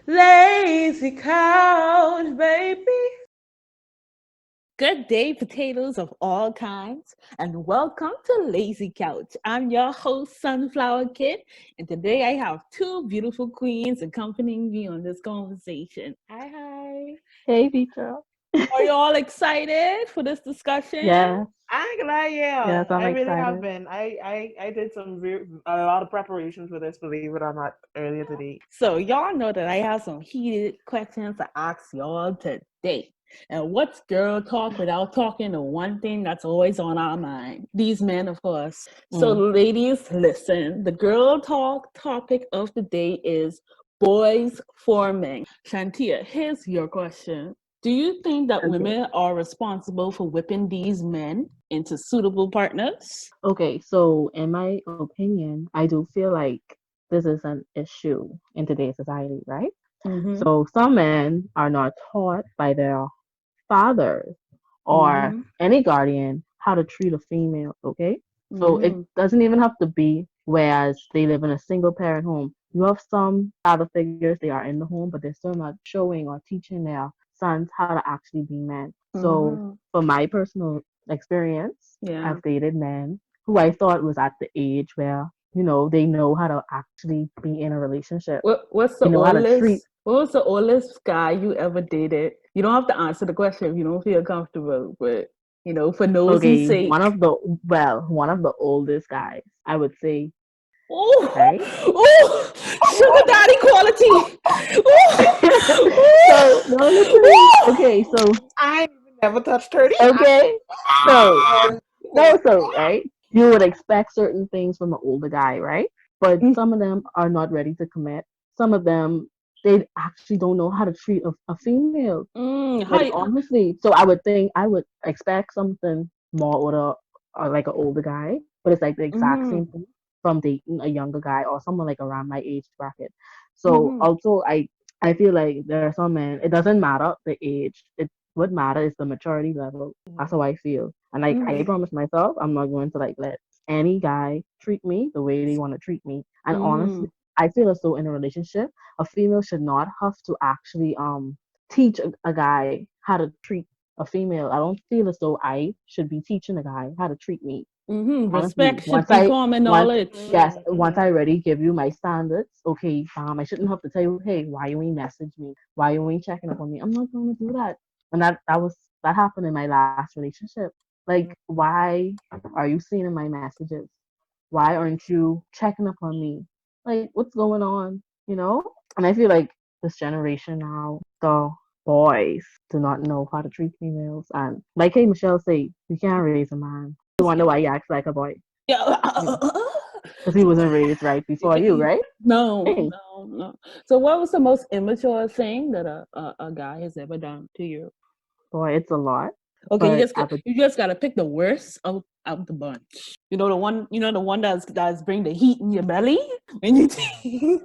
Lazy couch, baby. Good day, potatoes of all kinds, and welcome to Lazy Couch. I'm your host, Sunflower Kid, and today I have two beautiful queens accompanying me on this conversation. Hi, hi. Hey, Vitra. Are you all excited for this discussion? Yes, I ain't gonna lie, yeah, yes, I'm I really have excited. been. I did a lot of preparations for this, believe it or not, earlier today. So, y'all know that I have some heated questions to ask y'all today. And what's girl talk without talking the one thing that's always on our mind? These men, of course. So, Mm, ladies, listen. The girl talk topic of the day is boys forming. Shantia, here's your question. Do you think that okay. women are responsible for whipping these men into suitable partners? Okay, so in my opinion, I do feel like this is an issue in today's society, right? Mm-hmm. So some men are not taught by their fathers or Mm-hmm. any guardian how to treat a female, okay? So it Mm-hmm. doesn't even have to be whereas they live in a single parent home. You have some father figures, they are in the home, but they're still not showing or teaching their sons how to actually be men. So Mm-hmm. for my personal experience, Yeah. I've dated men who I thought was at the age where, they know how to actually be in a relationship. What's They the know how to treat. oldest? What was the oldest guy you ever dated? You don't have to answer the question if you don't feel comfortable, but for nosy's Okay, sake. one of the oldest guys, I would say, Oh, right? oh, sugar daddy quality. So no, listen to me. Oh, Okay, so I ain't even never touched 30. okay, so And no, so right, you would expect certain things from an older guy, right? But oh. some of them are not ready to commit. Some of them they actually don't know how to treat a female. How? Like honestly, so I would think I would expect something more with like an older guy, but it's like the exact Mm-hmm, same thing from dating a younger guy or someone like around my age bracket. So mm-hmm, also I feel like there are some men. It doesn't matter the age. It what matter is the maturity level. That's how I feel. And like I mm-hmm, promise myself, I'm not going to like let any guy treat me the way they want to treat me. And honestly, mm-hmm, I feel as though in a relationship, a female should not have to actually teach a guy how to treat a female. I don't feel as though I should be teaching a guy how to treat me. mm-hmm. Honestly, Respect should be common once knowledge. yes, once mhm. I already give you my standards, okay, I shouldn't have to tell you, hey, why you ain't message me? Why you ain't checking up on me? I'm not gonna do that. And that happened in my last relationship. Like, why are you seeing my messages? Why aren't you checking up on me? Like, what's going on? You know? And I feel like this generation now, the boys do not know how to treat females. And like hey Michelle say, you can't raise a man. You wonder why he acts like a boy. Yeah. Because he wasn't raised right before you, right? No, Hey, no, no. So, what was the most immature thing that a guy has ever done to you? boy, it's a lot. Okay, But I would, you just gotta pick the worst out the bunch. You know the one that's bring the heat in your belly when you.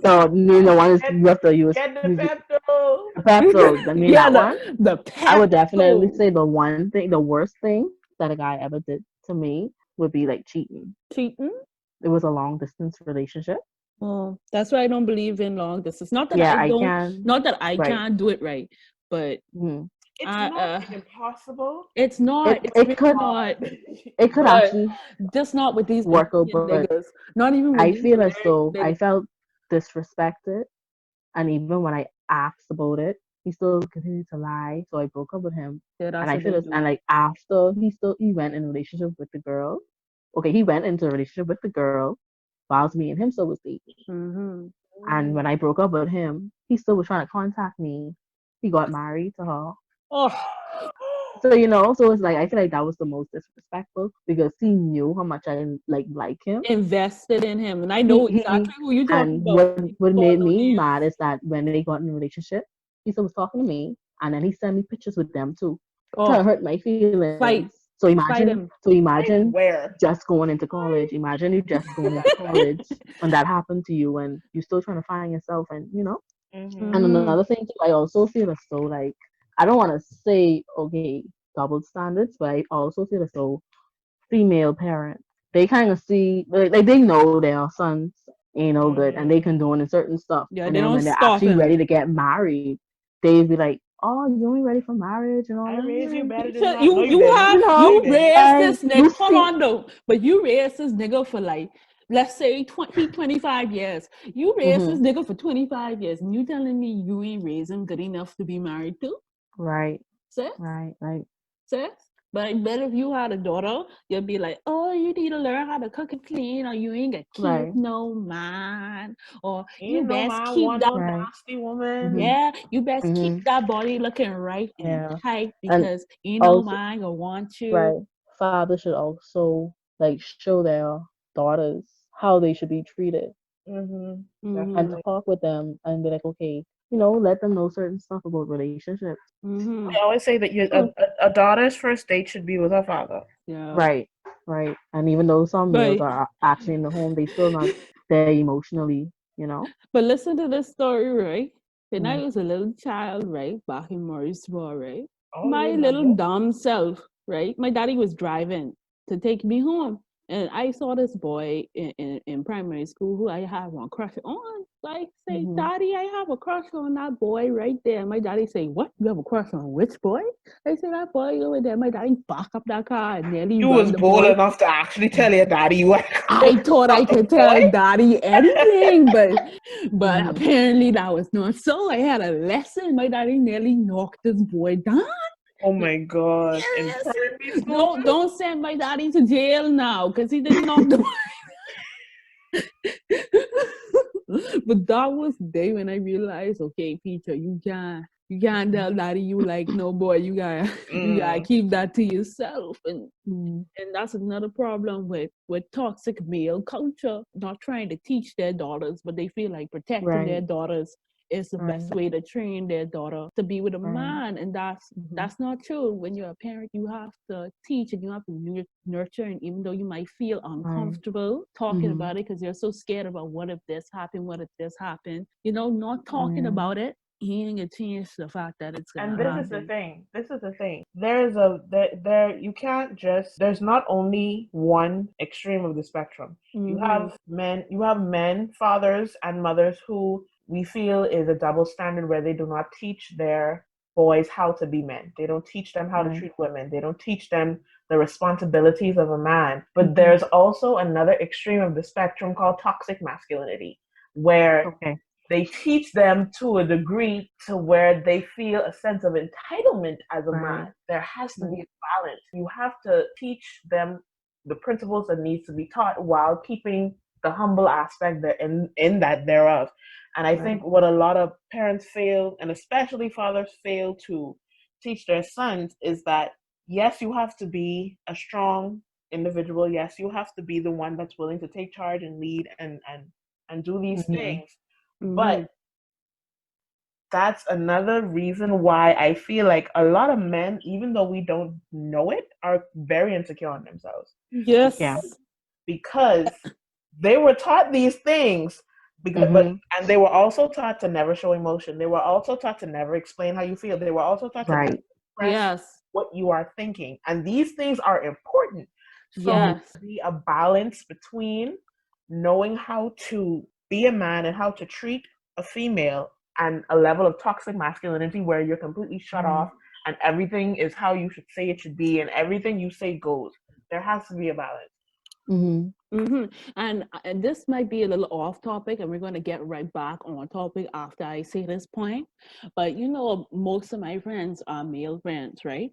so you know, one is Get you have to use, get the use Pepto. the Pepto. I mean Yeah, that one. the I would definitely Pepto say the worst thing that a guy ever did to me would be like cheating. cheating. It was a long distance relationship. Oh, that's why I don't believe in long distance. Not that Yeah, I I don't, can. not that I Right. can't do it right, but Mm. It's I not impossible. it's not. It It's it really could not. it could But actually just not with these work out, American but niggas. Not even with I these feel as American though I niggas. felt disrespected, and even when I asked about it, he still continued to lie. So I broke up with him, Yeah, and that's I what feel they as and do. like after he went in a relationship with the girl. Okay, he went into a relationship with the girl, whilst me and him still was dating. Mm-hmm. And when I broke up with him, he still was trying to contact me. He got married to her. Oh, So so it's like I feel like that was the most disrespectful because he knew how much I like him. invested in him, and I He know he exactly who you're talking and about. what made me mad is that when they got in a relationship, he still was talking to me, and then he sent me pictures with them too, trying to Oh, hurt my feelings. fight, So imagine, fight him. Where? just going into college. Imagine you just going into college when that happened to you, and you're still trying to find yourself, and And Mm-hmm. another Mm-hmm. thing too, I also feel as though like I don't want to say okay double standards, but I also feel as though female parents they kind of see like they know their sons ain't no good, and they condoning certain stuff. Yeah, And they then don't when they're stop actually ready him. to get married, they be like, "Oh, you ain't ready for marriage and all I raised you that." better than So that. No, you you didn't. have You No, know, you you didn't. raised and this you nigga. Hold see, on though, but you raised this nigga for like, let's say 25 years. You raised this hmm nigga for 25 years, and you telling me you ain't raised him good enough to be married to? right, Sis? right, like, Sis? But I bet if you had a daughter, you'd be like, oh, you need to learn how to cook and clean, or you ain't gonna keep right, no man, or you Ain't no best man keep want that. no right, nasty woman. hmm Yeah, you best keep hmm that body looking right and yeah, tight and because you know also, man gonna want you. right, fathers should also like show their daughters how they should be treated Mm-hmm. and Mm-hmm. Definitely. talk with them and be like, okay, let them know certain stuff about relationships. Mm-hmm. I always say that a daughter's first date should be with her father. Yeah. Right, right. And even though some males But are actually in the home, they still not there emotionally, you know? but listen to this story, right? When I Mm. was a little child, right, back in Morrisville, right? Oh, My you my little dear. dumb self, right? My daddy was driving to take me home. And I saw this boy in primary school who I have one crush on. So I say, Hmm. Daddy, I have a crush on that boy right there. My daddy say, what? You have a crush on which boy? I say, that boy over there. My daddy back up that car and nearly You was run the bold boy. enough to actually tell your daddy you had a I crush thought on I the could tell boy. daddy anything, but Hmm. apparently that was not so. I had a lesson. My daddy nearly knocked this boy down. Oh my god! In Yes. primary school, Don't send my daddy to jail now because he didn't knock the but that was the day when I realized, okay, Peter, you can't tell daddy you like no boy. You gotta mm, keep that to yourself. And Hmm. and that's another problem with toxic male culture, not trying to teach their daughters, but they feel like protecting their Right, daughters is the best right, way to train their daughter to be with a right. man. And that's Hmm. that's not true. When you're a parent, you have to teach and you have to nurture. And even though you might feel Right. uncomfortable talking Hmm. about it because you're so scared about what if this happened, what if this happened, not talking Yeah. about it, he ain't gonna change the fact that it's and gonna this is the happen. thing. This is the thing. There you can't just. There's not only one extreme of the spectrum. You Mm-hmm. have men. You have men, fathers, and mothers who we feel is a double standard where they do not teach their boys how to be men. They don't teach them how to Right. treat women. They don't teach them the responsibilities of a man. But Hmm. there's also another extreme of the spectrum called toxic masculinity, where Okay. they teach them to a degree to where they feel a sense of entitlement as a man. Right. There has to be Right. a balance. You have to teach them the principles that needs to be taught while keeping the humble aspect that in that thereof. And I think Right. what a lot of parents fail, and especially fathers fail to teach their sons, is that yes, you have to be a strong individual. Yes, you have to be the one that's willing to take charge and lead and do these Hmm. things. Mm-hmm. But that's another reason why I feel like a lot of men, even though we don't know it, are very insecure on themselves Yeah. Yes. because they were taught these things. But Hmm. and they were also taught to never show emotion. They were also taught to never explain how you feel. They were also taught to never Right. express Yes. what you are thinking. And these things are important. So Hmm. Yes. be a balance between knowing how to be a man and how to treat a female and a level of toxic masculinity where you're completely shut Right. off and everything is how you should say it should be and everything you say goes. There has to be a balance. Hmm. Mm-hmm. And this might be a little off topic, and we're going to get right back on topic after I say this point. But most of my friends are male friends, right?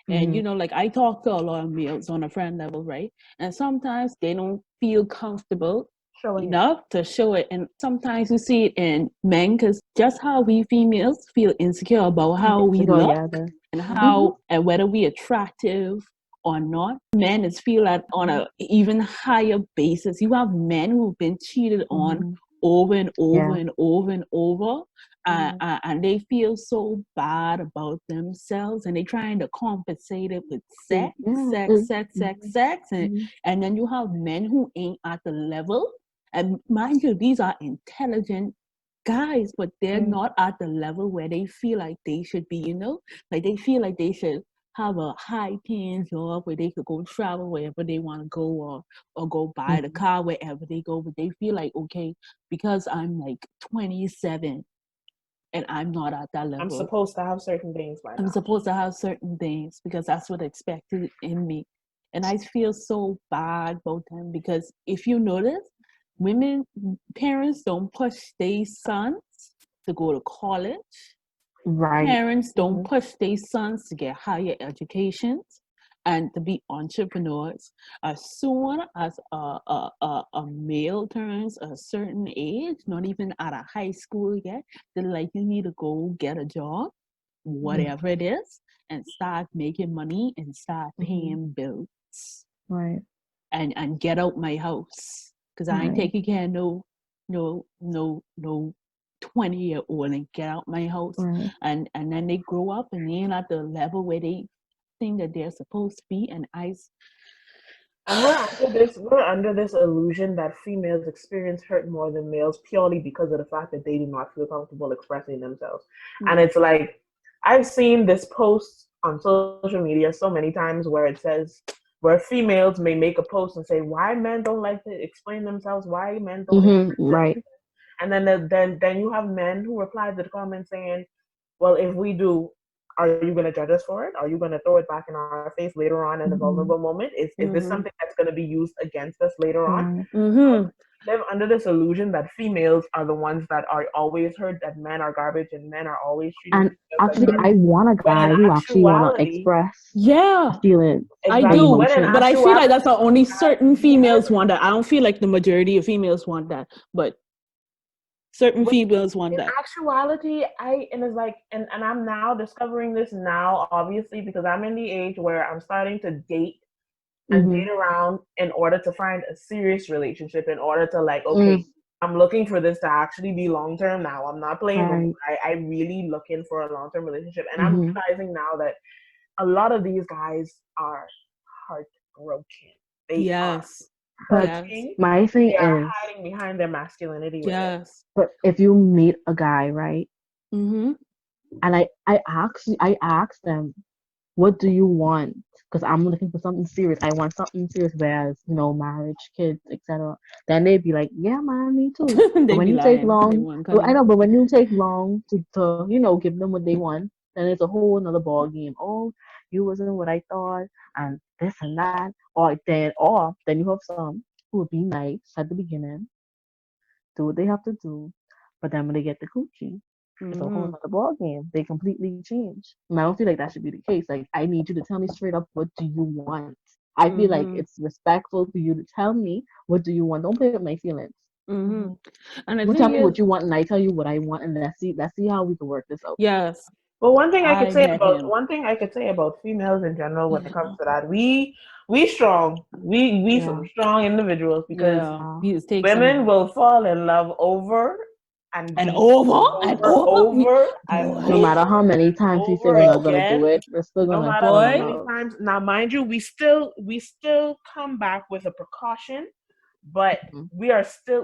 And Hmm. like I talk to a lot of males on a friend level, right? And sometimes they don't feel comfortable Showing it. enough to show it. And sometimes you see it in men because just how we females feel insecure about how we Insecure. look Yeah. and Hmm. how and whether we attractive or not. Men is feel that on a even higher basis. You have men who've been cheated on Hmm. over and over Yeah. and over and over, Mm-hmm. and they feel so bad about themselves, and they trying to compensate it with sex, Yeah. sex, sex, sex, sex, Hmm. and then you have men who ain't at the level. And mind you, these are intelligent guys, but they're Mm-hmm. not at the level where they feel like they should be. Like they feel like they should have a high paying job where they could go travel wherever they want to go, or go buy the Mhm. car wherever they go, but they feel like, okay, because I'm like 27 and I'm not at that I'm level, supposed to have certain things by I'm now. supposed to have certain things because that's what expected in me. And I feel so bad about them because if you notice, women, parents don't push their sons to go to college. Right. Parents don't Mhm. push their sons to get higher educations and to be entrepreneurs. As soon as a male turns a certain age, not even out of high school yet, they're like, you need to go get a job, Mhm. whatever it is, and start making money and start Mhm. paying bills Right. and get out my house. Cause I ain't Right. taking care of no 20-year-old and get out my house. Right. And then they grow up and they ain't at the level where they think that they're supposed to be. And And we're under this illusion that females experience hurt more than males purely because of the fact that they do not feel comfortable expressing themselves. And yeah. it's like I've seen this post on social media so many times where it says where females may make a post and say why men don't like to explain themselves, why men don't Mhm. express Right. themselves. And then you have men who reply to the comment saying, well, if we do, are you going to judge us for it? Are you going to throw it back in our face later on in a vulnerable Mhm. moment? Is this something Mm-hmm. that's going to be used against us later on? Right. Mm-hmm. Live under this illusion that females are the ones that are always hurt, that men are garbage, and men are always treating And females like actually, I garbage. want a When in guy who actually wanna actuality, express Yeah, feelings I and exactly. do. When in emotions. But I feel like actuality, that's only guys certain we are females want that. I don't feel like the majority of females want that, but certain when females want in that. actuality, and it's like, and I'm now discovering this now, obviously, because I'm in the age where I'm starting to date and date Mhm. around in order to find a serious relationship, in order to like, okay, Mm. I'm looking for this to actually be long term now. I'm not playing no more. Right. I really looking for a long term relationship. And I'm Mhm. realizing now that a lot of these guys are heartbroken. They are Yes. But Yes. hurting. my thing They are is, hiding behind their masculinity with it. Yes. but if you meet a guy, right, Mm-hmm. and I ask them, what do you want? Because I'm looking for something serious. I want something serious, whereas marriage, kids, etc. Then they'd be like, yeah, man, me too. But They when be you take lying. They long, want well, I cunning. know, but when you take long to give them what they want, then it's a whole another ball game. Oh, you wasn't what I thought, and this and that, or then you have some who would be nice at the beginning, do what they have to do, but then when they get the coochie, it's a whole Mm-hmm. nother ball game. They completely change. And I don't feel like that should be the case. Like I need you to tell me straight up, what do you want? I feel like Mm-hmm. it's respectful for you to tell me what do you want. Don't play with my feelings. Mm-hmm. Mhm. And the You tell thing me is, what you want, and I tell you what I want, and let's see how we can work this out. yes, But I get him. one thing I could say about females in general when it comes Yeah. to that, we strong. We Yeah. some strong individuals because Yeah. Yeah. He just takes women some will fall in love over and and be over and over, over. over and No Boy, matter over how many and times we say over we're not gonna boy, do again. it, we're still No gonna matter fall how in boy. many love. times. Now, mind you, we still come back with a precaution, but Mhm.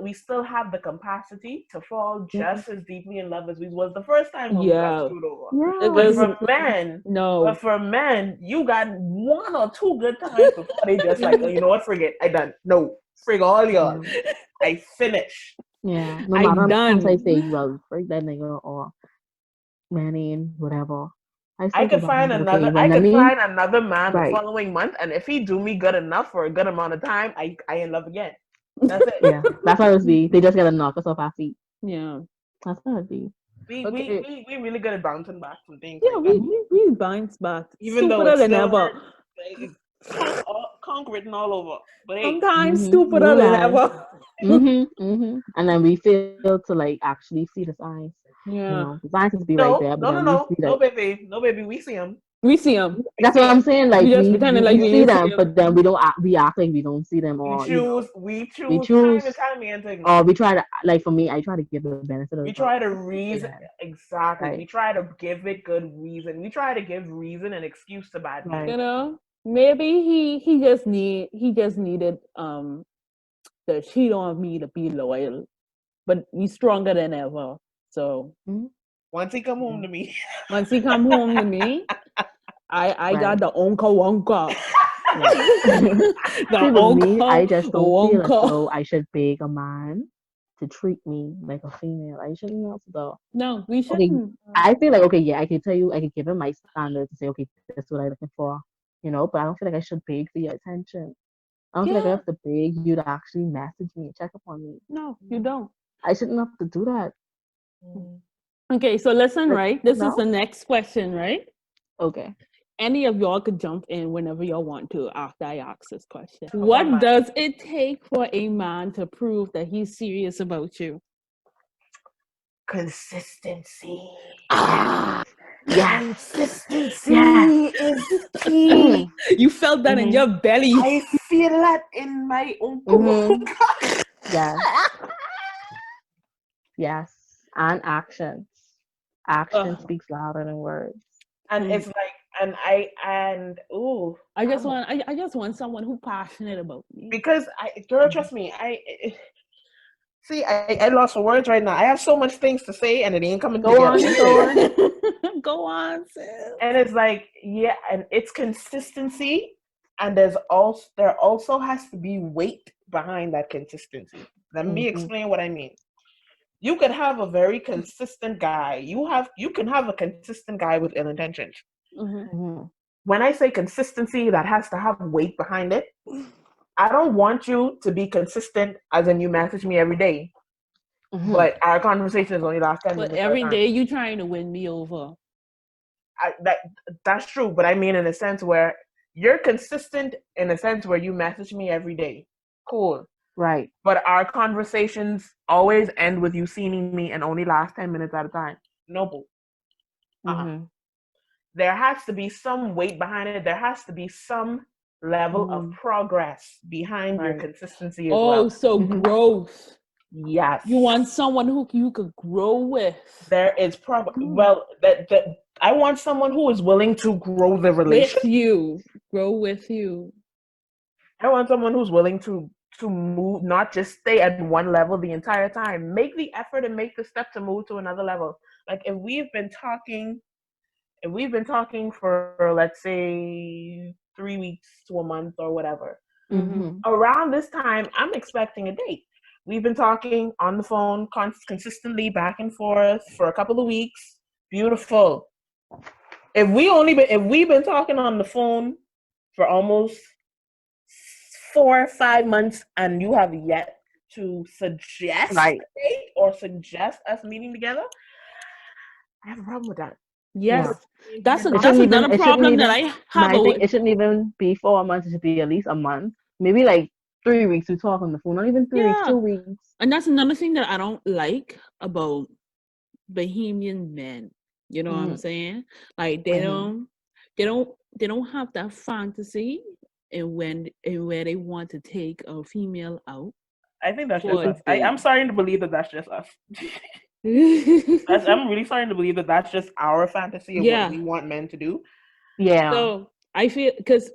we still have the capacity to fall Mhm. just as deeply in love as we was the first time when we got Yeah. screwed over. Yeah, But Because for exactly. men, no. you got one or two good times before they just like, oh, you know what, forget, I done. No, frig all y'all. Yeah. I finish. Yeah. No I matter how many times I say, done. well, freak that nigga or Manny, whatever. I I still go could back and find be like, okay, another. I when let could me find another man the right, following month, and if he do me good enough for a good amount of time, I in love again. That's it. yeah, that's how it be. They just gotta knock us off our feet. Yeah. That's how it be. We we Okay. we we really good at bouncing back from things Yeah, like that, we bounce back even though stupider it than still ever. hurt. Like, conk written all over. But hey, Sometimes No stupider than lie. ever. And then we fail to like actually see the signs. Yeah. The signs just be right no, there, but no, then no, we no, see no, that. baby, no, baby. We see him. We see them. We That's see what him. I'm saying. We Like just we pretending we, like we we see ain't see them, them. but then we act like we don't see them, We or choose. We we choose choose, time and time again to or ignore. we try to like for me, I try to give the benefit of the We doubt. try to They reason. had Exactly. right, We try to give it good reason. We try to give reason and excuse to bad right. You behavior. know? Maybe he just needed to cheat on me to be loyal. But he's stronger than ever. So Mhm. Once he come Yeah. home to me, once he come home to me, I got Right. the onka wonka. Yeah. The See, with me, onka I just don't feel as wonka. though I should beg a man to treat me like a female. I shouldn't know though. No, we Okay, shouldn't. I feel like okay, yeah, I can tell you, I can give him my standards and say, okay, that's what I'm looking for, but I don't feel like I should beg for your attention. I don't feel like I Yeah. have to beg you to actually message me and check up on me. No, you don't. I shouldn't have to do that. Mm. Okay, so listen, Like, right? This is no? the next question, right? Okay. Any of y'all could jump in whenever y'all want to after I ask this question. Oh, my What God. does it take for a man to prove that he's serious about you? Consistency. Ah, Yes. Yes. Consistency is key. you felt that in Mhm. your belly. I feel that in my Mhm. uncle. Yes. Yes. And actions. Action Ugh. speaks louder than words. And Mm. it's like, and ooh, I just want someone who passionate about me. because girl, Mhm. trust me, see, I lost for words right now. I have so much things to say, and it ain't coming Go together. on. Go on. Go on, sis. And it's like, yeah, and it's consistency, and there also has to be weight behind that consistency. Let me Mhm. explain what I mean. You could have a very consistent guy. You can have a consistent guy with ill intentions. Mm-hmm. Mhm. When I say consistency, that has to have weight behind it. I don't want you to be consistent as in you message me every day, Mhm. but our conversation is only last 10 But minutes at a every time. day you trying to win me over. That's true, but I mean in a sense where you're consistent in a sense where you message me every day. Cool. Right. But our conversations always end with you seeing me and only last 10 minutes at a time. No, boo. Uh-uh. Mhm. There has to be some weight behind it. There has to be some level of Mhm. progress behind your Right. consistency as Oh, well. so Mhm. growth. Yes. You want someone who you could grow with. There is Mm. that I want someone who is willing to grow the relation. With you. Grow with you. I want someone who's willing to move, not just stay at one level the entire time. Make the effort and make the step to move to another level. Like if we've been talking for let's say 3 weeks to a month or whatever, Mm-hmm. Mhm. around this time I'm expecting a date. We've been talking on the phone consistently back and forth for a couple of weeks. Beautiful. If we've been talking on the phone for almost 4 or 5 months and you have yet to suggest Right. a date or suggest us meeting together, I have a problem with that. Yes. Yeah. Because you're It not. shouldn't even. Another It shouldn't problem that even. I have My thing. with It shouldn't even be 4 months. It should be at least a month. Maybe like 3 weeks. We talk on the phone. Not even 3 weeks. yeah. 2 weeks. And that's another thing that I don't like about Bahamian men. You know what I'm Mhm. saying? Like Mhm. they don't have that fantasy and where they want to take a female out I think that's just for a us. I'm date. starting to believe that that's just us. I'm really starting to believe that that's just our fantasy of what yeah. we want men to do. Yeah. So I feel because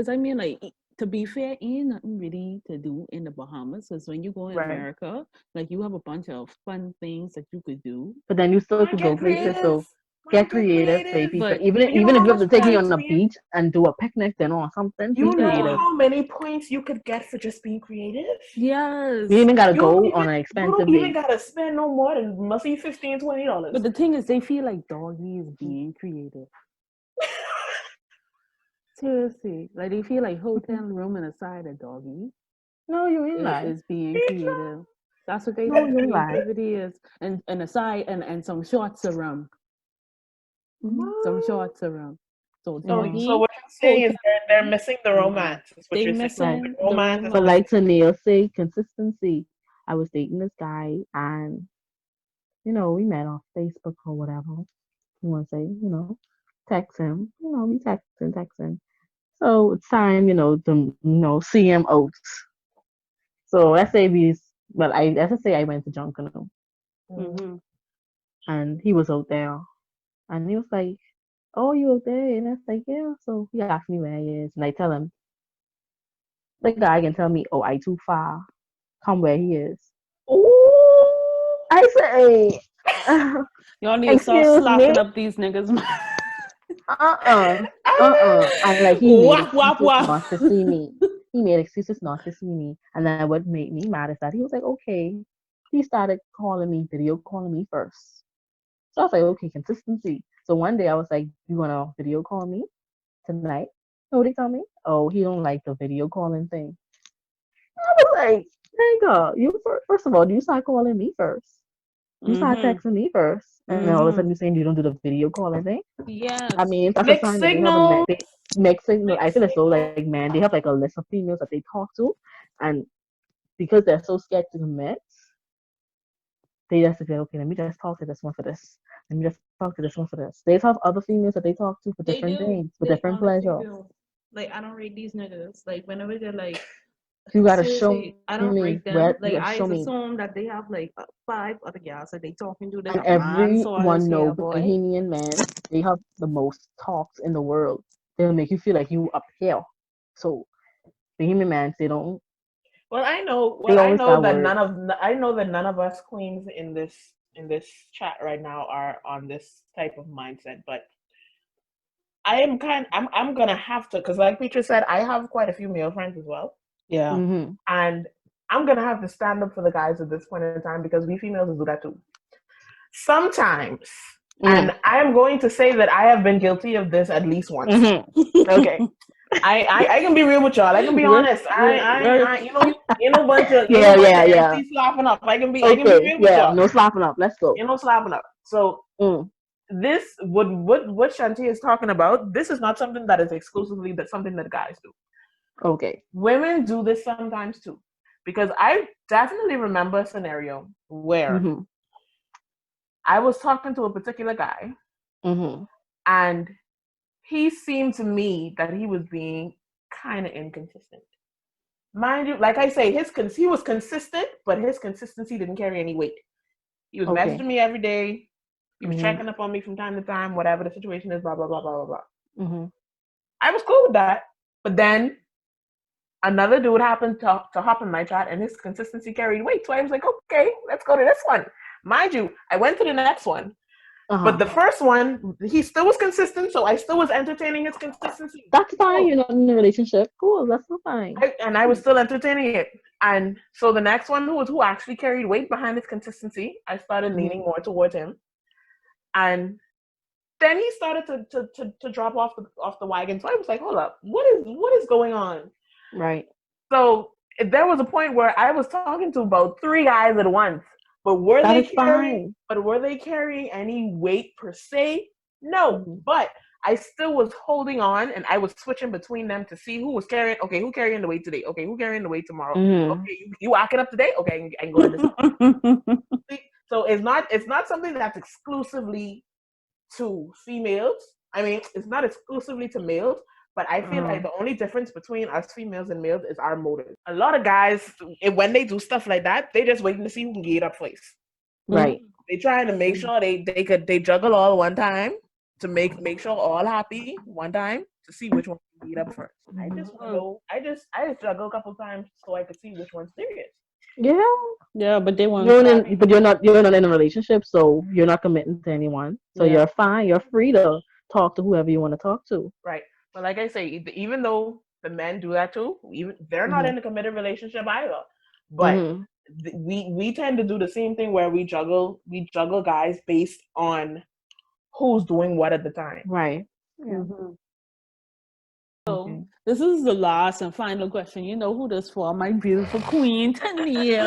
I mean like to be fair, ain't nothing really to do in the Bahamas. Because when you go in Right. America, like you have a bunch of fun things that you could do. But then you still Man, could go get places. creative. So Man, get get creative, creative. baby. So But You know even if how you have much to take me points on a we beach and do a picnic then or something, be you know creative. yeah, how many points you could get for just being creative? You yes. even gotta go on an You don't expensive even date. gotta spend no more than must be $15-$20. But the thing is, they feel like doggy is being creative. Seriously, like they feel like hotel Mhm. room and aside a doggy No, you ain't lie. is being creative. That's what they No, think you ain't lie. creativity is, and aside and some shorts around, some Man. shorts around. So Mhm. So doggy what you're saying is hotel they're room, missing the nah, romance. Is what they you're saying. Right. missing The the romance is But romance. like missing. Tennille say, consistency. I was dating this guy and we met on Facebook or whatever. You wanna say, text him. We texting. So it's time, to see him out. So let's say let's say I went to Junkanoo Mm. Mm-hmm. and he was out there and he was like, "Oh, you out there?" And I was like, "Yeah." So he asked me where he is, and I tell him the guy can tell me, "Oh, I too far. Come where he is." Ooh. I say, Y'all need to start "Excuse slapping me." up these niggas. And like he made Wap wap excuses wap. not to see me. He made excuses not to see me. And then what made me mad is that he was like, okay. He started calling me, video calling me first. So I was like, okay, consistency. So one day I was like, you wanna video call me tonight? Know what he told me? Oh, he don't like the video calling thing. I was like, nigga, first of all, you start calling me first. You start Mm-hmm. texting me first. And then all of a Mm-hmm. sudden you're saying you don't do the video calling thing. I Yes. mean, that's a Mixed sign that they have a signals. they mix signal. I Mixed feel as though signals. like man, they have like a list of females that they talk to, and because they're so scared to commit, they just feel okay. Let me just talk to this one for this. Let me just talk to this one for this. They have other females that they talk to for They different do. things, for They different honestly pleasure. do. Like I don't rate these niggas. Like whenever they're like You gotta show seriously, me I don't where rate them. you Like gotta I show just me. assume that they have like 5 other guys that they talking to. They And have man saw his everyone know hair, boy. Bahamian men, they have the most talks in the world. They'll make you feel like you up here. So Bahamian men, they don't. Well, I know. They Well, I always know got that words. none of us queens in this chat right now are on this type of mindset. But I'm gonna have to, because like Peter said, I have quite a few male friends as well, Yeah. Mm-hmm. and I'm gonna have to stand up for the guys at this point in time because we females do that too sometimes. And Mm-hmm. I am going to say that I have been guilty of this at least once. Mm-hmm. Okay. I can be real with y'all. I can be we're, honest. we're You know Yeah, bunch yeah, of yeah. empty slapping up. I can be Okay, real with yeah. y'all. No slapping up. Let's go. You know slapping up. So Mm. this what Shanti is talking about. This is not something that is exclusively that something that guys do. Okay. Women do this sometimes too, because I definitely remember a scenario where Mm-hmm. I was talking to a particular guy, Mm-hmm. and he seemed to me that he was being kind of inconsistent. Mind you, like I say, he was consistent, but his consistency didn't carry any weight. He was Okay. messaging me every day. He was Mm-hmm. checking up on me from time to time, whatever the situation is, blah blah blah blah blah blah. Mm-hmm. I was cool with that, but then another dude happened to hop in my chat, and his consistency carried weight. So I was like, okay, let's go to this one. Mind you, I went to the next one, but Uh-huh. the first one, he still was consistent, so I still was entertaining his consistency. That's fine. Cool. You're not in a relationship. Cool. That's so fine. And I was still entertaining it. And so the next one who actually carried weight behind his consistency, I started Mm-hmm. leaning more towards him. And then he started to drop off the wagon. So I was like, hold up, what is going on? Right. So there was a point where I was talking to about 3 guys at once. But That is fine. were they carrying any weight per se? No. Mm-hmm. But I still was holding on, and I was switching between them to see who was carrying. Okay, who carrying the weight today? Okay, who carrying the weight tomorrow? Mm-hmm. Okay, you walk it up today. Okay, I can go to this. So it's not something that's exclusively to females. I mean, it's not exclusively to males, but I feel Uh-huh. like the only difference between us females and males is our motive. A lot of guys, when they do stuff like that, they just waiting to see who can get up first. Right. They trying to make sure they juggle all one time to make sure all happy one time to see which one can get up first. I Mm-hmm. just want to go. I just juggle a couple times so I could see which one's serious. Yeah. Yeah, but they want to start. But you're not in a relationship, so you're not committing to anyone. So Yeah. you're fine. You're free to talk to whoever you want to talk to. Right. But like I say, even though the men do that too, even they're not Mm-hmm. in a committed relationship either. But Mm-hmm. we tend to do the same thing where we juggle guys based on who's doing what at the time. Right. Yeah. Mhm. Okay. So this is the last and final question. You know who this for? My beautiful queen, Tania.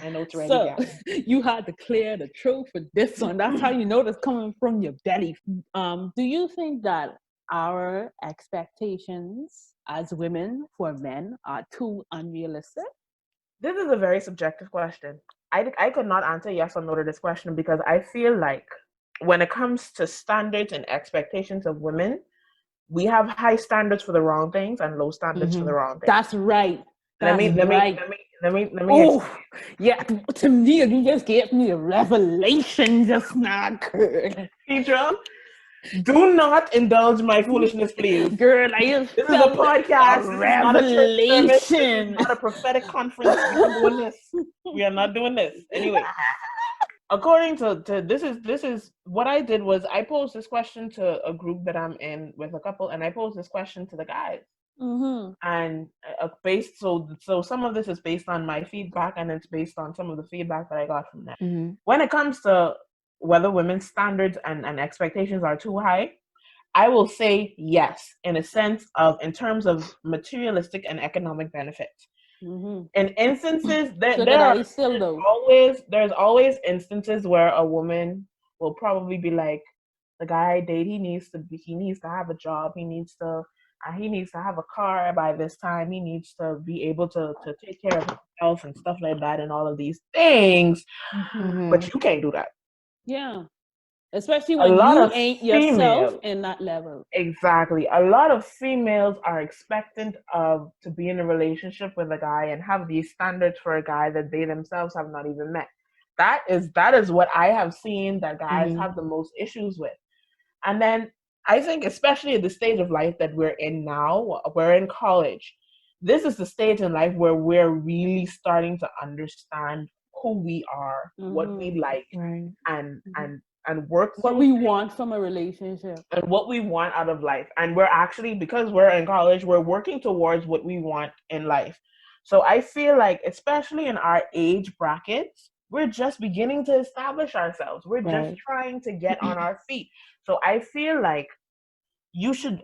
I know it's ready, So guys. you had to clear the throat for this one. That's how you know that's coming from your belly. Do you think that our expectations as women for men are too unrealistic? This is a very subjective question. I could not answer yes or no to this question because I feel like when it comes to standards and expectations of women, we have high standards for the wrong things and low standards for Mm-hmm. the wrong things. That's right. Let That's me let me right. let me let me let me Oh, explain. yeah. To me, you just gave me a revelation just now, girl. Petra, do not indulge my foolishness, please. Girl, I just This is a felt a podcast. This is not a church service. This is revelation. not a prophetic conference. We're not doing this. We are not doing this. Anyway, according to this is what I did was I posed this question to a group that I'm in with a couple, and I posed this question to the guys. Mm-hmm. And based so some of this is based on my feedback, and it's based on some of the feedback that I got from them. Mm-hmm. When it comes to whether women's standards and expectations are too high, I will say yes, in a sense of in terms of materialistic and economic benefits. Mm-hmm. In instances, Sugar daddy still there's though. there's always instances where a woman will probably be like, the guy I date, he needs to have a job, he needs to have a car by this time, he needs to be able to take care of himself and stuff like that and all of these things, Mm-hmm. Mm-hmm. but you can't do that. Yeah. Especially A when lot you of ain't yourself females, in that level. exactly. A lot of females are expectant of to be in a relationship with a guy and have these standards for a guy that they themselves have not even met. That is what I have seen that guys Mm-hmm. have the most issues with. And then I think especially at the stage of life that we're in now, we're in college. This is the stage in life where we're really starting to understand who we are, what Mm-hmm. we like, Right. and Mm-hmm. and work What through we want from a relationship. and what we want out of life. And we're actually, because we're in college, we're working towards what we want in life. So I feel like, especially in our age brackets, we're just beginning to establish ourselves. We're just Right. trying to get on our feet. So I feel like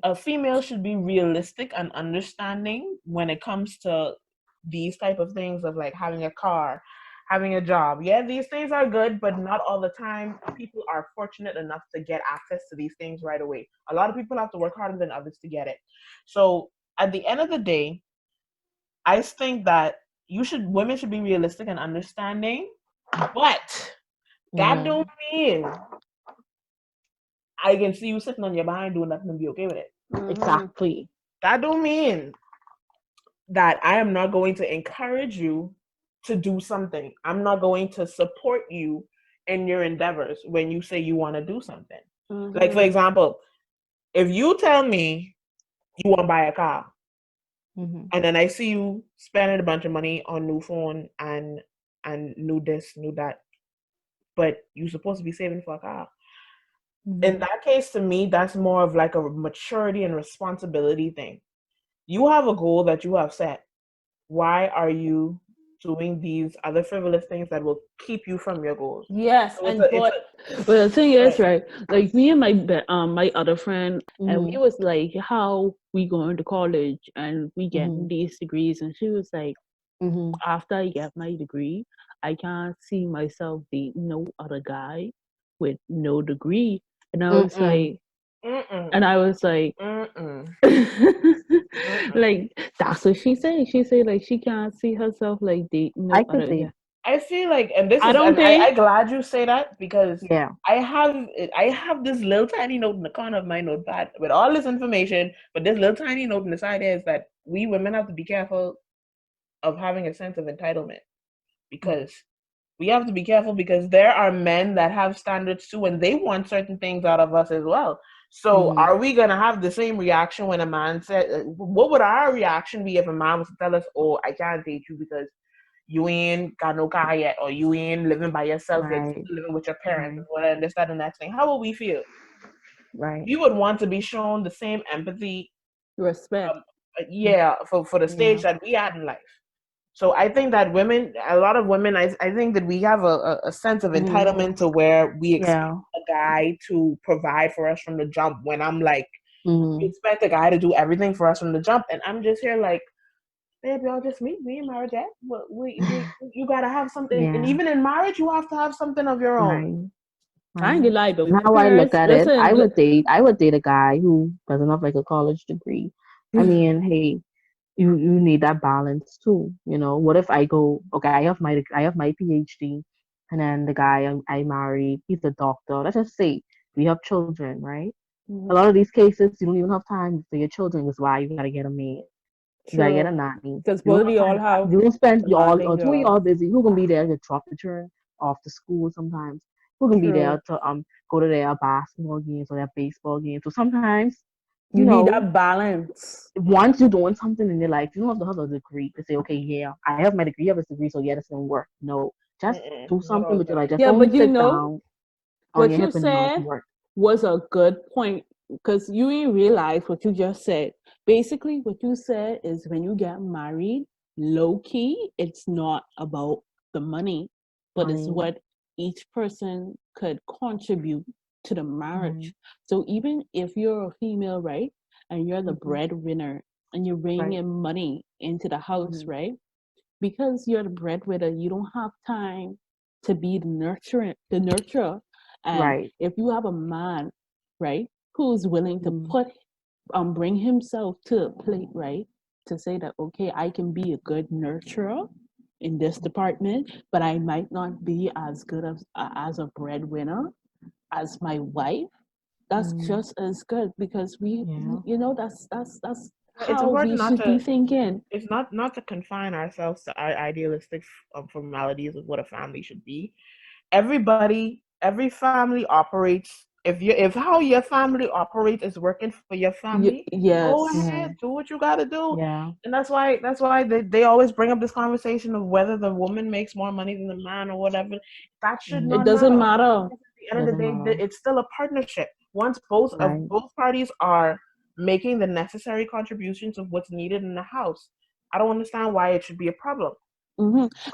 a female should be realistic and understanding when it comes to these type of things of like having a car, having a job. Yeah, these things are good, but not all the time people are fortunate enough to get access to these things right away. A lot of people have to work harder than others to get it. So at the end of the day, I think that women should be realistic and understanding, but that Mm-hmm. don't mean I can see you sitting on your behind doing nothing and be okay with it. Mm-hmm. Exactly. That don't mean that I am not going to encourage you to do something. I'm not going to support you in your endeavors when you say you want to do something. Like, for Mm-hmm. example, if you tell me you want to buy a car, Mm-hmm. and then I see you spending a bunch of money on new phone and new this, new that, but you're supposed to be saving for a car. In Mm-hmm. that case, to me, that's more of like a maturity and responsibility thing. You have a goal that you have set. Why are you doing these other frivolous things that will keep you from your goals? Yes, So and it's but a the thing is, right. right? Like me and my other friend, and we Mm-hmm. was like, how we going to college and we Mm-hmm. getting these degrees, and she was like, Mm-hmm. after I get my degree, I can't see myself dating no other guy with no degree, and I was Mm-mm. like, Mm-mm. and I was like. Mm-mm. Mm-mm. Like that's what she said. She said like she can't see herself like dating no I could other see. guy. I feel like, I don't and I think. glad you say that because Yeah. I have this little tiny note in the corner of my notepad with all this information, but this little tiny note in the side is that we women have to be careful of having a sense of entitlement, because we have to be careful because there are men that have standards too and they want certain things out of us as well. So Mm-hmm. are we going to have the same reaction when a man said, what would our reaction be if a man was to tell us, oh, I can't date you because you ain't got no car yet, or you ain't living by yourself yet, Right. you're living with your parents Right. and whatever, and this, that, and that thing? How would we feel? Right. We would want to be shown the same empathy, Respect. um, yeah, for the stage Yeah. that we had in life. So I think that a lot of women, I think that we have a sense of Mm-hmm. entitlement to where we expect Yeah. a guy to provide for us from the jump. When I'm like, we Mm-hmm. expect a guy to do everything for us from the jump, and I'm just here like, babe, y'all just meet. We ain't married yet. But you gotta have something, and Yeah. even in marriage, you have to have something of your own. Right. I ain't Right. gonna lie though. And My how I look parents, at it, listen. I would date a guy who doesn't have like a college degree. I mean, hey, you need that balance too. You know, what if I go, okay, I have my PhD, and then the guy I married, he's a doctor. Let's just say we have children, right? A Mhm. lot of these cases, you don't even have time for your children. That's why you gotta get a maid. You gotta get a True, nanny. because You don't both of have y'all time. have You don't spend you all demanding or two of jobs. y'all busy. Who gonna be there to drop the children off to school sometimes? Who can be True. there to go to their basketball games or their baseball games? So sometimes, you You need know, that balance. once you're doing something in your life, you don't have to have a degree to say, okay, yeah, I have my degree, I have a degree, so yeah, that's gonna work. No, Just do Not something all the with your life. time. Just Yeah, don't but sit down on what your you hip and not said work. was a good point because you didn't realize what you just said. Basically, what you said is when you get married, low key, it's not about the money, but it's Money. what each person could contribute to the Mm-hmm. marriage. So even if you're a female, right, and you're the Mm-hmm. breadwinner and you're bringing Right. in money into the house, Mm-hmm. right? Because you're the breadwinner, you don't have time to be the nurturer. And Right. if you have a man, right, who's willing to Mm-hmm. bring himself to the plate, right, to say that okay, I can be a good nurturer in this department, but I might not be as good as a breadwinner as my wife. That's Mm-hmm. just as good because Yeah. that's It's how we important not should be to. thinking. It's not to confine ourselves to our idealistic formalities of what a family should be. Every family operates. If how your family operates is working for your family, go Yes. ahead, Mm-hmm. do what you gotta do. Yeah. And that's why they always bring up this conversation of whether the woman makes more money than the man or whatever. That should It not Mm-hmm. doesn't matter. matter. Because at the end of the Doesn't day, matter. it's still a partnership. Once both of Right. both parties are making the necessary contributions of what's needed in the house, I don't understand why it should be a problem.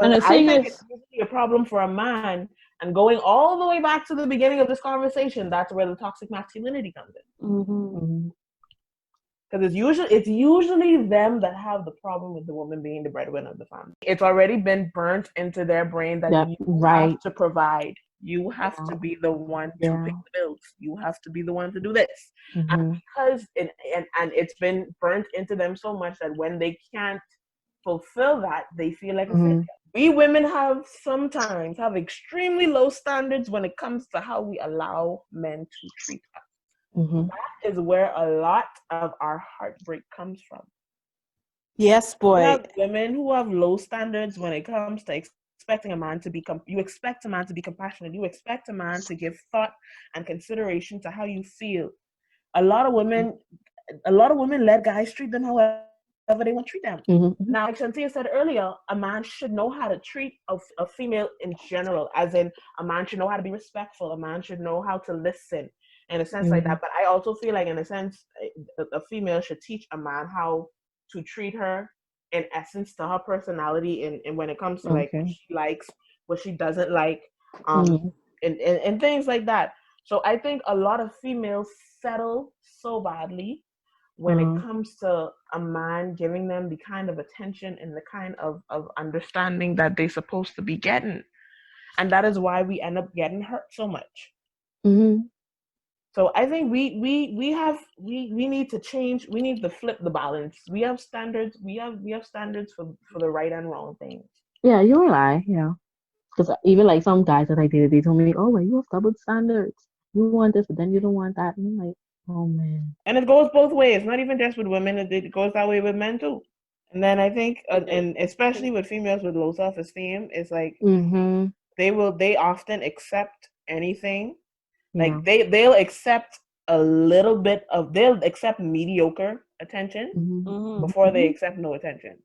And But the I thing think it's is, usually a problem for a man. And going all the way back to the beginning of this conversation, that's where the toxic masculinity comes in. mhm, Mm-hmm. Because it's usually them that have the problem with the woman being the breadwinner of the family. It's already been burnt into their brain that Yep. you have Right. to provide. You have Yeah. to be the one to pay Yeah. the bills. You have to be the one to do this. And Mm-hmm. because and it's been burnt into them so much that when they can't fulfill that, they feel like a failure. Mm-hmm. We women have sometimes have extremely low standards when it comes to how we allow men to treat us. Mm-hmm. That is where a lot of our heartbreak comes from. yes, We boy. have women who have low standards when it comes to expecting a man to be you expect a man to be compassionate, you expect a man to give thought and consideration to how you feel. A lot of women a lot of women let guys treat them however they want to treat them. Now, Mm-hmm. like Shantia said earlier, a man should know how to treat a female in general, as in a man should know how to be respectful, a man should know how to listen in a sense like Mm-hmm. that. But I also feel like, in a sense, a female should teach a man how to treat her in essence to her personality, and when it comes to like what Okay. she likes, what she doesn't like, um, Mm-hmm. and things like that. So I think a lot of females settle so badly when it Uh, comes to a man giving them the kind of attention and the kind of understanding that they're supposed to be getting. And that is why we end up getting hurt so much. mm-hmm. So I think we need to change, we need to flip the balance. We have standards, we have standards for the right and wrong things. Yeah, you and I, yeah. Because even like some guys that I dated, they told me, "Oh, well, you have double standards. You want this, but then you don't want that." And I'm like, "Oh man." And it goes both ways, not even just with women, it goes that way with men too. And then I think and especially with females with low self-esteem, it's like Mm-hmm. they often accept anything. Yeah. Like they'll accept a little bit of they'll accept mediocre attention Mm-hmm. Mhm. before they Mm-hmm. accept no attention.